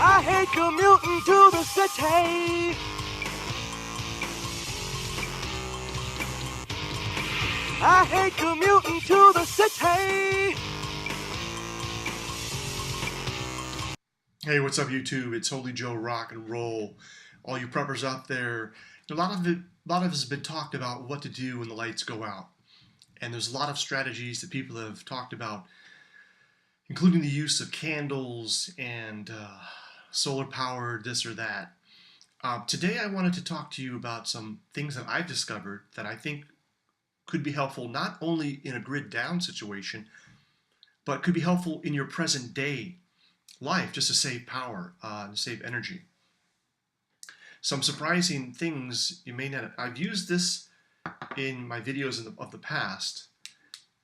I hate commuting to the city. I hate commuting to the city. Hey, what's up, YouTube? It's Holy Joe Rock and Roll. All you preppers out there, a lot of us has been talked about what to do when the lights go out, and there's a lot of strategies that people have talked about, including the use of candles and solar powered this or that. Today, I wanted to talk to you about some things that I've discovered that I think could be helpful not only in a grid down situation, but could be helpful in your present day life just to save power and save energy. Some surprising things you may not. I've used this in my videos of the past,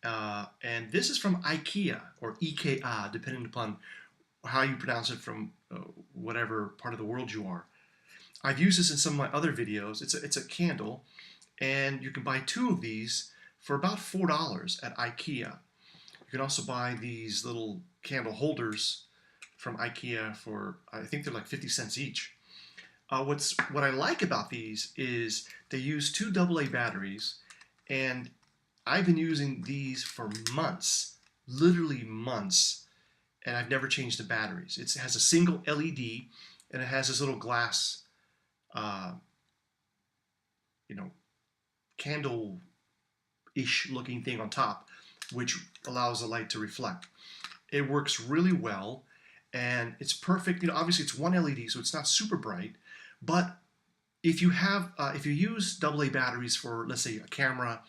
and this is from Ikea or Ikea, depending upon how you pronounce it from whatever part of the world you are. I've used this in some of my other videos. It's a candle, and you can buy 2 of these for about $4 at Ikea. You can also buy these little candle holders from Ikea for, I think they're like 50 cents each. What I like about these is they use 2 AA batteries, and I've been using these for months, literally months, and I've never changed the batteries. It has a single LED, and it has this little glass, candle-ish looking thing on top, which allows the light to reflect. It works really well, and it's perfect. Obviously it's 1 LED, so it's not super bright, but if you use AA batteries for, let's say, a camera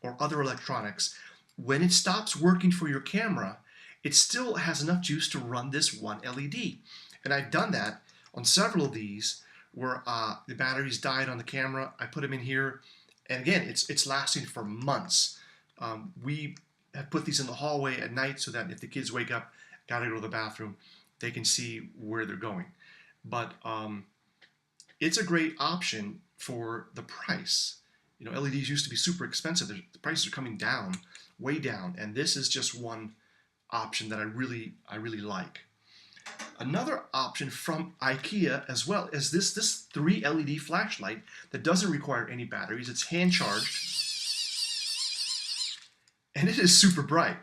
or other electronics, when it stops working for your camera, it still has enough juice to run this 1 LED. And I've done that on several of these where the batteries died on the camera. I put them in here, and again, it's lasting for months. We have put these in the hallway at night so that if the kids wake up, gotta go to the bathroom, they can see where they're going. But it's a great option for the price. LEDs used to be super expensive. The prices are coming down, way down, and this is just one option that I really like. Another option from Ikea as well is this 3 LED flashlight that doesn't require any batteries. It's hand charged, and it is super bright,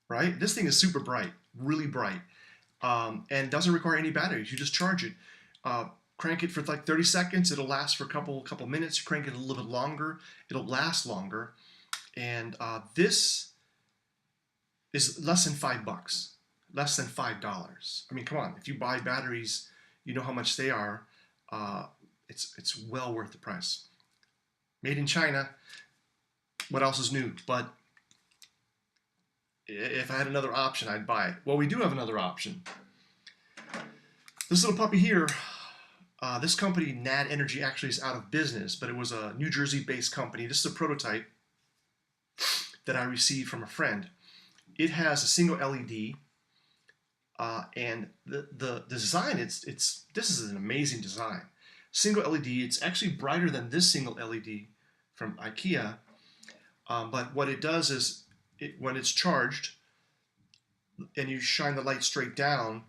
right? This thing is super bright, really bright, and doesn't require any batteries. You just charge it. Crank it for like 30 seconds. It'll last for a couple minutes. You crank it a little bit longer, it'll last longer. And this is less than $5, less than $5. I mean, come on, if you buy batteries, you know how much they are. It's well worth the price. Made in China. What else is new? But if I had another option, I'd buy it. Well, we do have another option. This little puppy here, this company, Nat Energy, actually is out of business, but it was a New Jersey-based company. This is a prototype that I received from a friend. It has a single LED, and the design, this is an amazing design. Single LED, it's actually brighter than this single LED from Ikea, but what it does is, when it's charged and you shine the light straight down,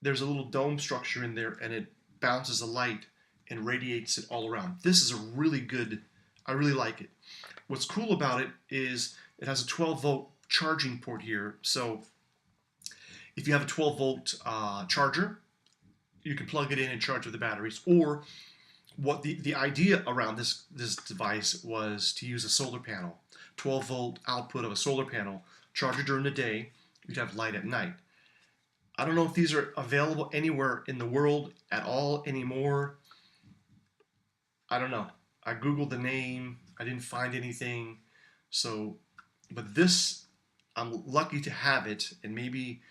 there's a little dome structure in there, and it bounces the light and radiates it all around. This is a really good, I really like it. What's cool about it is it has a 12-volt charging port here. So if you have a 12-volt charger, you can plug it in and charge with the batteries. Or what the idea around this device was to use a solar panel, 12-volt output of a solar panel, charge it during the day, you'd have light at night. I don't know if these are available anywhere in the world at all anymore. I don't know. I Googled the name. I didn't find anything. But this, I'm lucky to have it, and maybe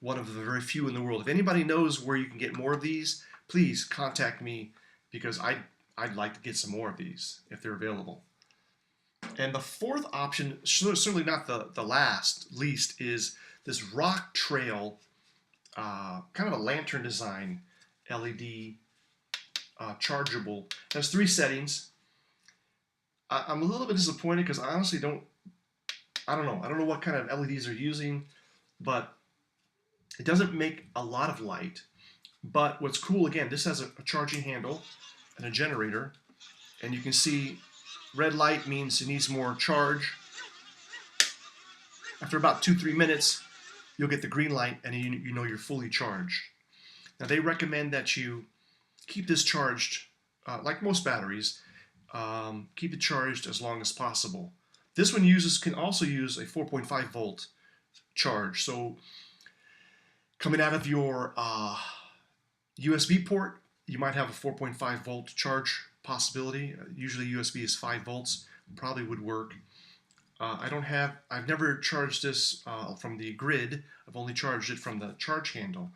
one of the very few in the world. If anybody knows where you can get more of these, please contact me, because I'd like to get some more of these if they're available. And the 4th option, certainly not the least, is this Rock Trail, kind of a lantern design LED, chargeable. It has 3 settings. I'm a little bit disappointed because I honestly don't know what kind of LEDs they're using, but It doesn't make a lot of light, but what's cool, again, this has a charging handle and a generator, and you can see red light means it needs more charge. After about 2-3 minutes, you'll get the green light, and you know you're fully charged. Now, they recommend that you keep this charged, like most batteries, keep it charged as long as possible. This one can also use a 4.5 volt charge. So coming out of your USB port, you might have a 4.5 volt charge possibility. Usually USB is 5 volts, probably would work. I've never charged this from the grid. I've only charged it from the charge handle.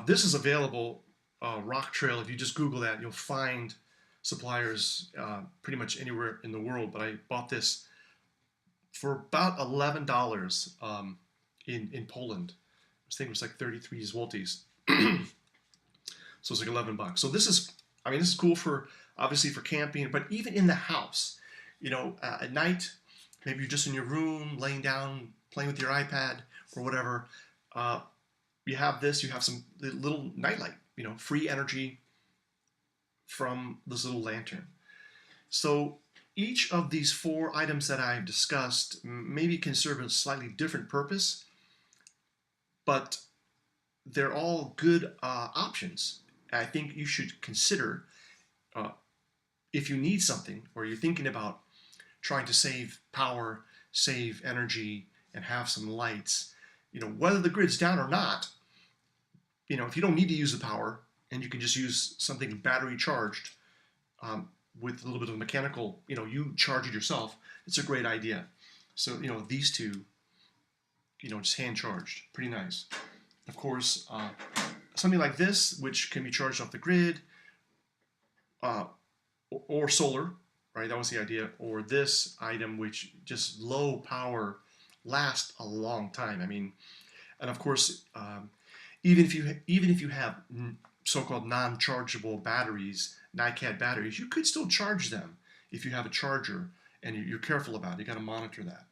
This is available, Rock Trail. If you just Google that, you'll find suppliers pretty much anywhere in the world. But I bought this for about $11 in Poland. I think it was like 33 zlotys. So it's like 11 bucks. So this is cool for, obviously, for camping, but even in the house, at night, maybe you're just in your room, laying down, playing with your iPad or whatever. You have this, you have some little nightlight, free energy from this little lantern. So each of these 4 items that I've discussed maybe can serve a slightly different purpose, but they're all good options. I think you should consider, if you need something or you're thinking about trying to save power, save energy, and have some lights, whether the grid's down or not, if you don't need to use the power and you can just use something battery charged with a little bit of mechanical, you charge it yourself, it's a great idea. So, these two, just hand charged, pretty nice. Of course, something like this, which can be charged off the grid or solar, right? That was the idea. Or this item, which just low power, lasts a long time. And of course, even if you have so-called non-chargeable batteries, NiCad batteries, you could still charge them if you have a charger and you're careful about it. You got to monitor that.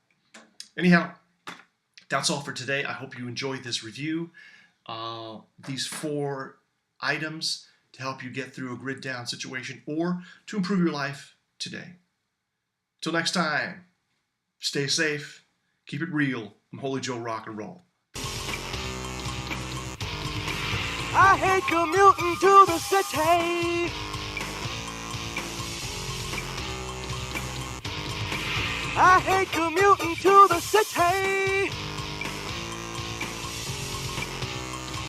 Anyhow, that's all for today. I hope you enjoyed this review. These 4 items to help you get through a grid down situation or to improve your life today. Till next time, stay safe, keep it real. I'm Holy Joe Rock and Roll. I hate commuting to the city. I hate commuting to the city.